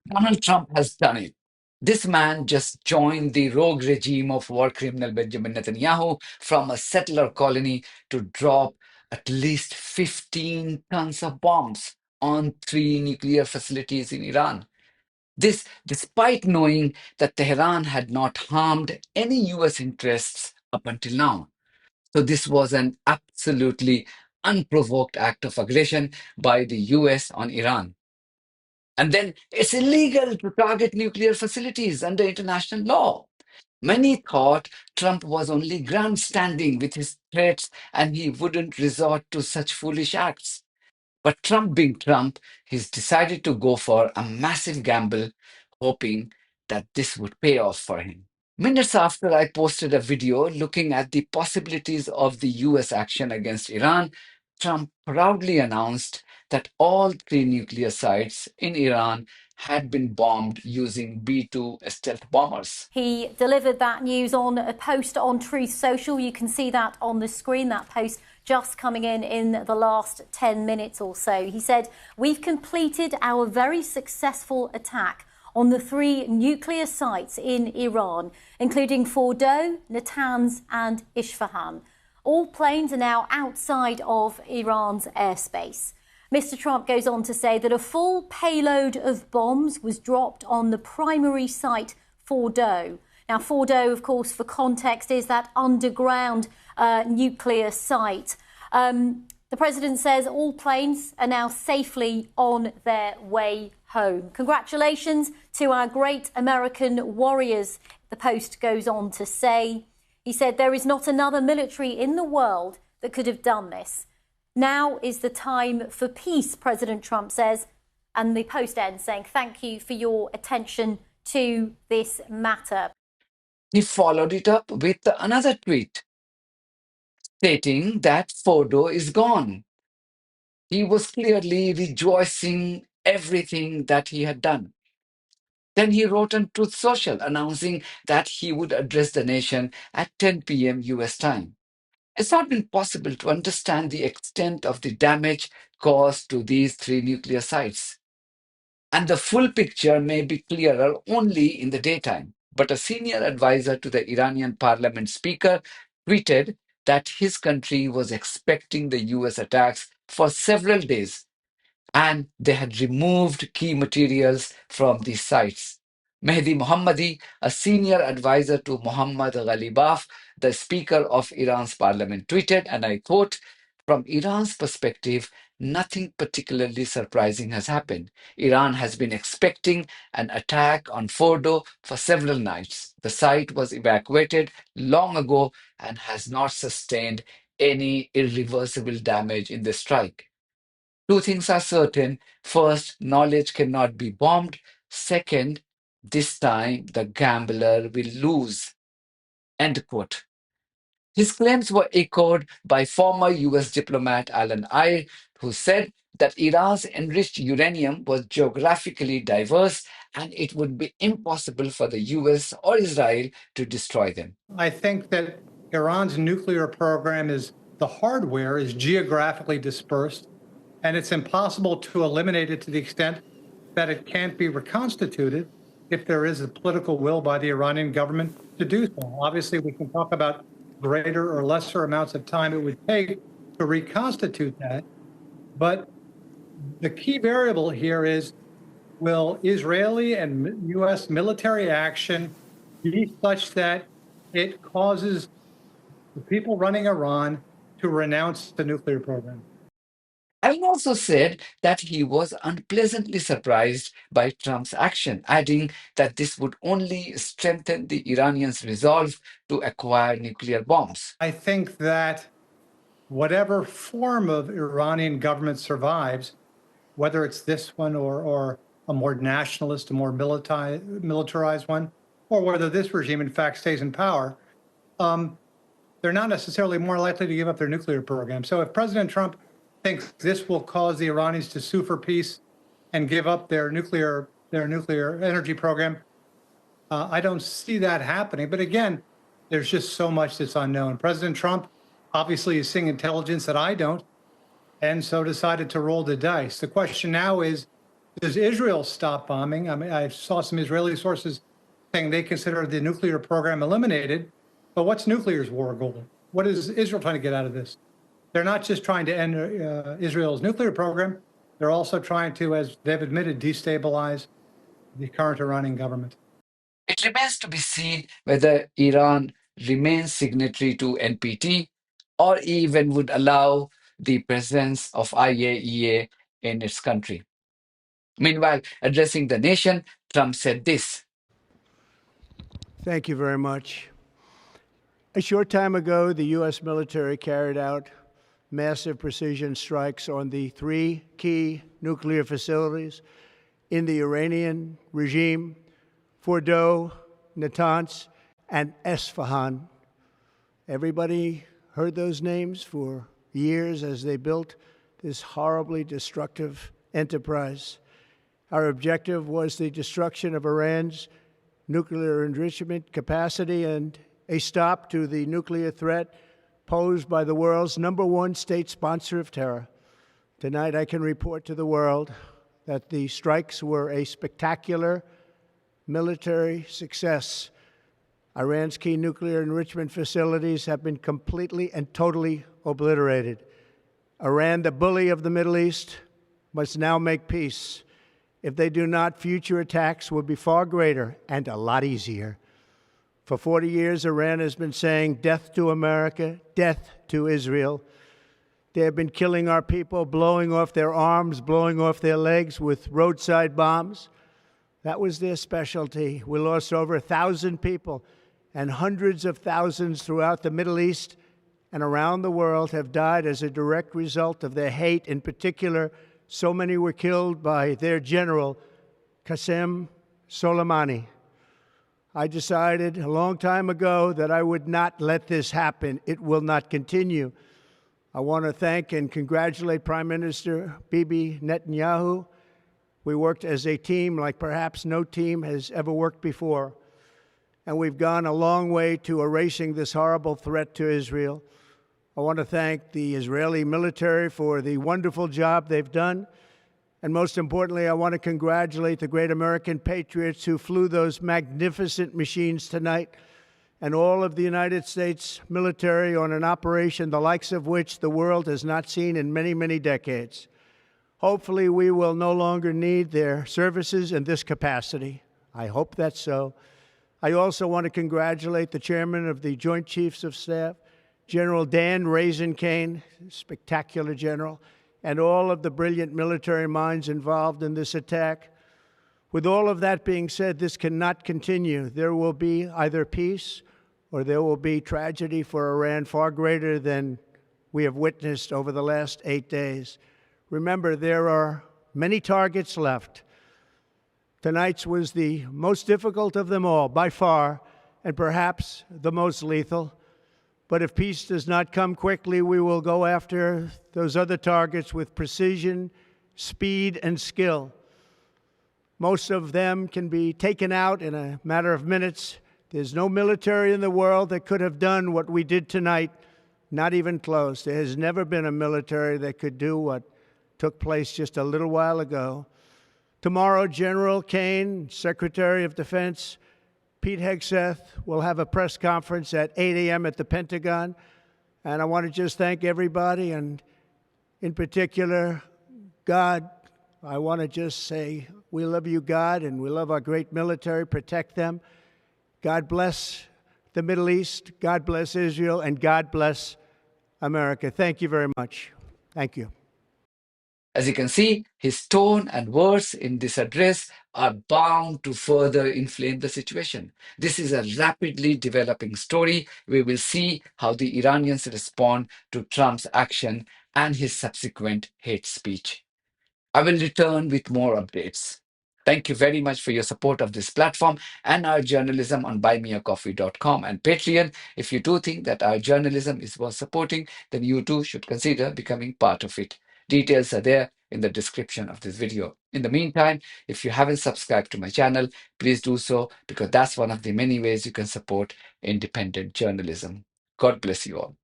Donald Trump has done it. This man just joined the rogue regime of war criminal Benjamin Netanyahu from a settler colony to drop at least 15 tons of bombs on three nuclear facilities in Iran. This, despite knowing that Tehran had not harmed any US interests up until now. So, this was an absolutely unprovoked act of aggression by the US on Iran. And then it's illegal to target nuclear facilities under international law. Many thought Trump was only grandstanding with his threats and he wouldn't resort to such foolish acts. But Trump being Trump, he's decided to go for a massive gamble, hoping that this would pay off for him. Minutes after I posted a video looking at the possibilities of the US action against Iran, Trump proudly announced that all three nuclear sites in Iran had been bombed using B 2 stealth bombers. He delivered that news on a post on Truth Social. You can see that on the screen, that post just coming in the last 10 minutes or so. He said, "We've completed our very successful attack on the three nuclear sites in Iran, including Fordow, Natanz and Isfahan. All planes are now outside of Iran's airspace." Mr. Trump goes on to say that a full payload of bombs was dropped on the primary site, Fordow. Now, Fordow, of course, for context, is that underground nuclear site. The president says all planes are now safely on their way home. Congratulations to our great American warriors, the Post goes on to say. He said there is not another military in the world that could have done this. Now is the time for peace, President Trump says. And the Post ends saying, "Thank you for your attention to this matter." He followed it up with another tweet stating that Fordo is gone. He was clearly rejoicing everything that he had done. Then he wrote on Truth Social announcing that he would address the nation at 10 p.m. US time. It's not been possible to understand the extent of the damage caused to these three nuclear sites. And the full picture may be clearer only in the daytime. But a senior advisor to the Iranian parliament speaker tweeted that his country was expecting the US attacks for several days and they had removed key materials from these sites. Mehdi Mohammadi, a senior advisor to Mohammad Ghalibaf, the Speaker of Iran's parliament, tweeted, and I quote, "From Iran's perspective, nothing particularly surprising has happened. Iran has been expecting an attack on Fordo for several nights. The site was evacuated long ago and has not sustained any irreversible damage in the strike. Two things are certain. First, knowledge cannot be bombed. Second, this time the gambler will lose." End quote. His claims were echoed by former US diplomat Alan Ayre, who said that Iran's enriched uranium was geographically diverse and it would be impossible for the US or Israel to destroy them. I think that Iran's nuclear program the hardware is geographically dispersed, and it's impossible to eliminate it to the extent that it can't be reconstituted if there is a political will by the Iranian government to do so. Obviously, we can talk about greater or lesser amounts of time it would take to reconstitute that. But the key variable here is, will Israeli and U.S. military action be such that it causes the people running Iran to renounce the nuclear program? Allen also said that he was unpleasantly surprised by Trump's action, adding that this would only strengthen the Iranians' resolve to acquire nuclear bombs. I think that whatever form of Iranian government survives, whether it's this one or a more nationalist, a more militarized one, or whether this regime, in fact, stays in power, they're not necessarily more likely to give up their nuclear program. So if President Trump thinks this will cause the Iranians to sue for peace and give up their nuclear energy program, I don't see that happening. But again, there's just so much that's unknown. President Trump obviously is seeing intelligence that I don't, and so decided to roll the dice. The question now is, Does Israel stop bombing? I mean, I saw some Israeli sources saying they consider the nuclear program eliminated. But what's nuclear's war goal? What is Israel trying to get out of this? They're not just trying to end Israel's nuclear program. They're also trying to, as they've admitted, destabilize the current Iranian government. It remains to be seen whether Iran remains signatory to NPT or even would allow the presence of IAEA in its country. Meanwhile, addressing the nation, Trump said this. Thank you very much. A short time ago, the U.S. military carried out massive precision strikes on the three key nuclear facilities in the Iranian regime: Fordow, Natanz, and Esfahan. Everybody heard those names for years as they built this horribly destructive enterprise. Our objective was the destruction of Iran's nuclear enrichment capacity and a stop to the nuclear threat posed by the world's #1 state sponsor of terror. Tonight, I can report to the world that the strikes were a spectacular military success. Iran's key nuclear enrichment facilities have been completely and totally obliterated. Iran, the bully of the Middle East, must now make peace. If they do not, future attacks will be far greater and a lot easier. For 40 years, Iran has been saying death to America, death to Israel. They have been killing our people, blowing off their arms, blowing off their legs with roadside bombs. That was their specialty. We lost over 1,000 people, and hundreds of thousands throughout the Middle East and around the world have died as a direct result of their hate. In particular, so many were killed by their general, Qasem Soleimani. I decided a long time ago that I would not let this happen. It will not continue. I want to thank and congratulate Prime Minister Bibi Netanyahu. We worked as a team like perhaps no team has ever worked before. And we've gone a long way to erasing this horrible threat to Israel. I want to thank the Israeli military for the wonderful job they've done. And most importantly, I want to congratulate the great American patriots who flew those magnificent machines tonight, and all of the United States military on an operation the likes of which the world has not seen in many, many decades. Hopefully, we will no longer need their services in this capacity. I hope that's so. I also want to congratulate the chairman of the Joint Chiefs of Staff, General Dan Raisin Kane, spectacular general, and all of the brilliant military minds involved in this attack. With all of that being said, this cannot continue. There will be either peace or there will be tragedy for Iran far greater than we have witnessed over the last 8 days. Remember, there are many targets left. Tonight's was the most difficult of them all, by far, and perhaps the most lethal. But if peace does not come quickly, we will go after those other targets with precision, speed, and skill. Most of them can be taken out in a matter of minutes. There's no military in the world that could have done what we did tonight, not even close. There has never been a military that could do what took place just a little while ago. Tomorrow, General Kane, Secretary of Defense, Pete Hegseth will have a press conference at 8 a.m. at the Pentagon. And I want to just thank everybody, and in particular, God. I want to just say, we love you, God, and we love our great military. Protect them. God bless the Middle East. God bless Israel, and God bless America. Thank you very much. Thank you. As you can see, his tone and words in this address are bound to further inflame the situation. This is a rapidly developing story. We will see how the Iranians respond to Trump's action and his subsequent hate speech. I will return with more updates. Thank you very much for your support of this platform and our journalism on buymeacoffee.com and Patreon. If you do think that our journalism is worth supporting, then you too should consider becoming part of it. Details are there in the description of this video. In the meantime, if you haven't subscribed to my channel, please do so, because that's one of the many ways you can support independent journalism. God bless you all.